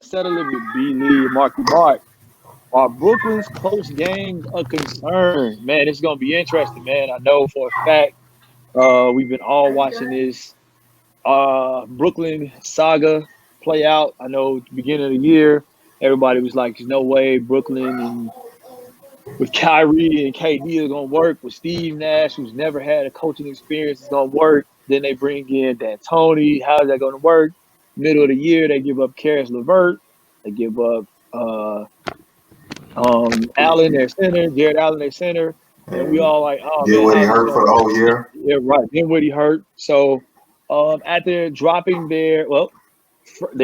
settle it with B. Lee, Marky Mark. Are Brooklyn's close games a concern? Man, it's gonna be interesting, man. I know for a fact. We've been all watching this Brooklyn saga play out. I know at the beginning of the year, everybody was like, "There's no way Brooklyn and with Kyrie and KD are gonna work. With Steve Nash, who's never had a coaching experience, is gonna work." Then they bring in D'Antoni. How is that gonna work? Middle of the year, they give up Karis LeVert. They give up Allen, their center, Jared Allen, their center. And we And all like, oh man, Dinwiddie how's this hurt gonna for the work? whole year. Yeah, right. Dinwiddie hurt. So after dropping they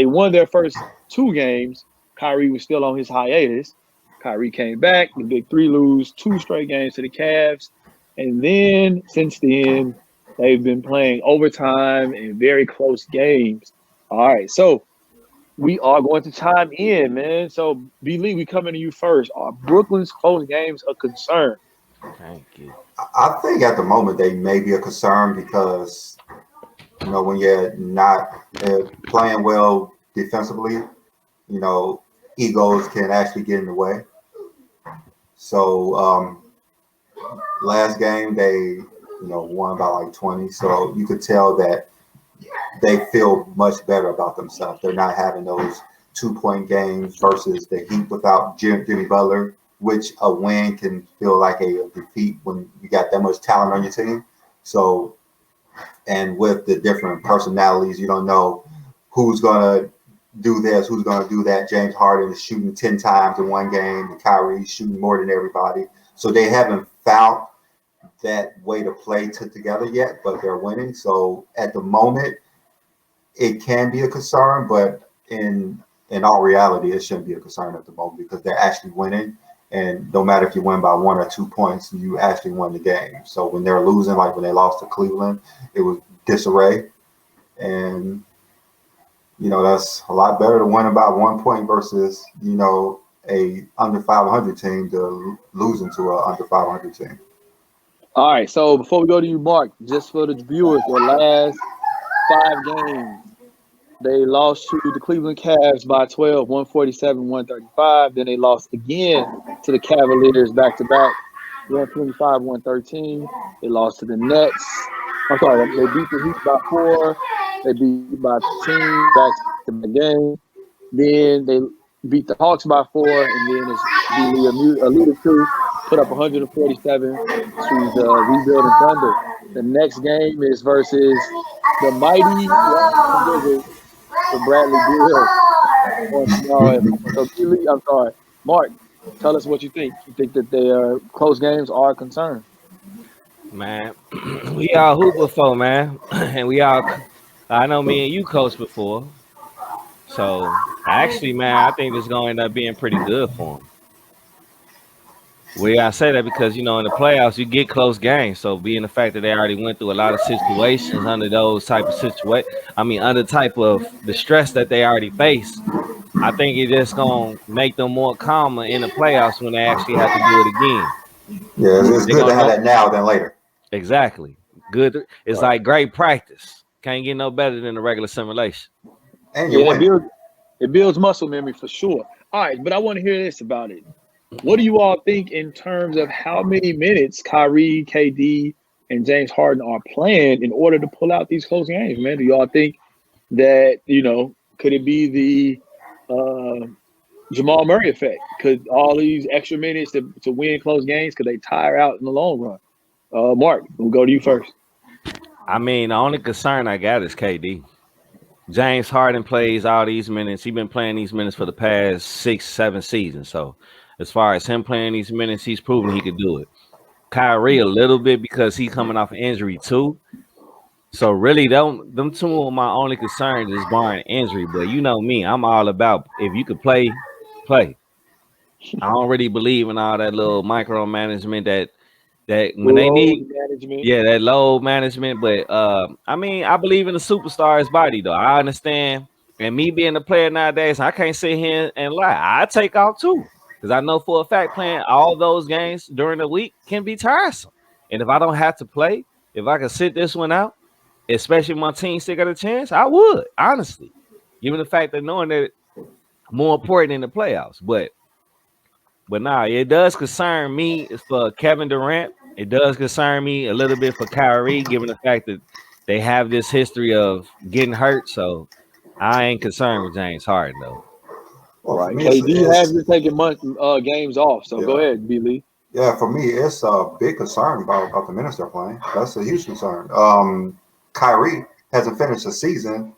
won their first two games. Kyrie was still on his hiatus. Kyrie came back. The Big Three lose two straight games to the Cavs. And then since then, they've been playing overtime and very close games. All right. So we are going to chime in, man. So, B. Lee, we coming to you first. Are Brooklyn's close games a concern? Thank you. I think at the moment they may be a concern because when you're not playing well defensively, egos can actually get in the way. So last game they won by like 20, so you could tell that they feel much better about themselves. They're not having those 2-point games versus the Heat without Jimmy Butler, which a win can feel like a defeat when you got that much talent on your team. So, and with the different personalities, you don't know who's going to do this, who's going to do that. James Harden is shooting 10 times in one game, and Kyrie's shooting more than everybody. So they haven't found that way to play together yet, but they're winning. So at the moment, it can be a concern, but in all reality, it shouldn't be a concern at the moment because they're actually winning. And no matter if you win by 1 or 2 points, you actually win the game. So when they're losing, like when they lost to Cleveland, it was disarray. And, that's a lot better to win about 1 point versus, a under 500 team to losing to a under 500 team. All right. So before we go to you, Mark, just for the viewers, their last 5 games, they lost to the Cleveland Cavs by 12, 147-135. Then they lost again to the Cavaliers back-to-back, 125-113. They lost to the Nets. I'm sorry, they beat the Heat by 4. They beat by 15 back-to-back game. Then they beat the Hawks by 4, and then as Billy alluded to, put up 147 to the rebuilding Thunder. The next game is versus the mighty Washington Wizards for Bradley Beal. So Billy, I'm sorry, Mark, tell us what you think. You think that their close games are a concern? Man, we all hoop before, man. And I know me and you coached before. So, actually, man, I think this is going to end up being pretty good for them. I say that because, in the playoffs, you get close games. So, being the fact that they already went through a lot of situations under those type of under type of the stress that they already face, I think it's just going to make them more calmer in the playoffs when they actually have to do it again. Yeah, it's good to have that now than later. Exactly. Good. It's like great practice. Can't get no better than a regular simulation. And it builds muscle memory for sure. All right, but I want to hear this about it. What do you all think in terms of how many minutes Kyrie, KD, and James Harden are playing in order to pull out these close games, man? Do y'all think that, could it be the Jamal Murray effect? Could all these extra minutes to win close games, could they tire out in the long run? Mark, we'll go to you first. I mean, the only concern I got is KD. James Harden plays all these minutes. He's been playing these minutes for the past 6-7 seasons. So as far as him playing these minutes, he's proven he could do it. Kyrie a little bit because he's coming off an injury too. So really, them two are my only concerns is barring injury. But you know me, I'm all about if you could play. I don't really believe in all that little micromanagement that when they need management. Yeah, that load management. But I mean, I believe in the superstar's body though. I understand. And me being a player nowadays, I can't sit here and lie. I take off too. Because I know for a fact playing all those games during the week can be tiresome. And if I don't have to play, if I can sit this one out, especially if my team still got a chance, I would, honestly. Given the fact that knowing that more important in the playoffs. But nah, it does concern me for Kevin Durant. It does concern me a little bit for Kyrie, given the fact that they have this history of getting hurt. So I ain't concerned with James Harden though. Well, for Right. me, KD has been taking games off. So go yeah. ahead, B. Lee. Yeah, for me, it's a big concern about the minutes they're playing. That's a huge concern. Kyrie hasn't finished a season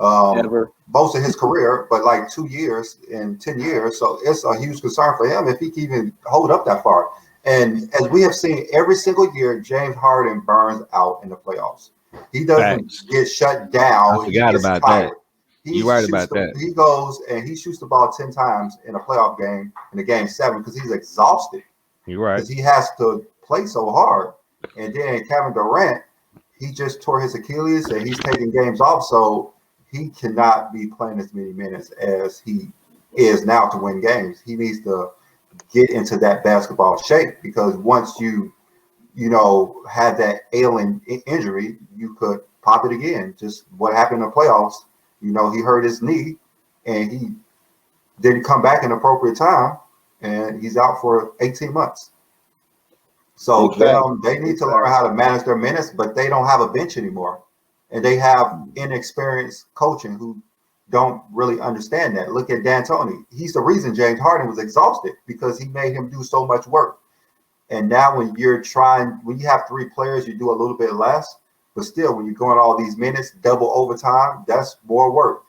Ever. most of his career, but like 2 years in 10 years. So it's a huge concern for him if he can even hold up that far. And as we have seen every single year, James Harden burns out in the playoffs. He doesn't Facts. get shut down. I He forgot gets about tired. that. You're right about that. He goes and he shoots the ball 10 times in a playoff game, in a game 7, because he's exhausted. You're right. Because he has to play so hard. And then Kevin Durant, he just tore his Achilles and he's taking games off. So he cannot be playing as many minutes as he is now to win games. He needs to get into that basketball shape, because once you have that ailing injury, you could pop it again. Just what happened in the playoffs. He hurt his knee and he didn't come back in appropriate time, and he's out for 18 months. So they need to learn how to manage their minutes, but they don't have a bench anymore. And they have inexperienced coaching who don't really understand that. Look at D'Antoni. He's the reason James Harden was exhausted, because he made him do so much work. And now when you have 3 players, you do a little bit less. But still, when you're going all these minutes, double overtime, that's more work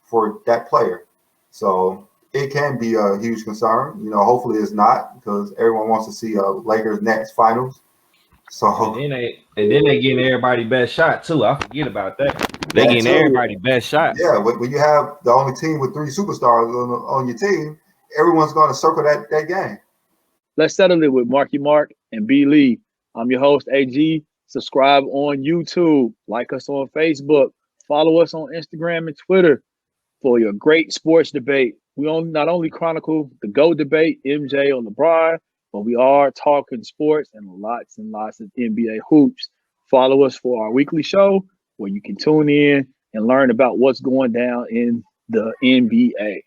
for that player. So it can be a huge concern. Hopefully it's not, because everyone wants to see Lakers Nets finals. So and then they getting everybody best shot too. I forget about that. They getting everybody best shot. Yeah, when you have the only team with 3 superstars on your team, everyone's going to circle that game. Let's settle it with Marky Mark and B. Lee. I'm your host, AG. Subscribe on YouTube. Like us on Facebook. Follow us on Instagram and Twitter for your great sports debate. We not only chronicle the GOAT debate, MJ on LeBron, but we are talking sports and lots of NBA hoops. Follow us for our weekly show where you can tune in and learn about what's going down in the NBA.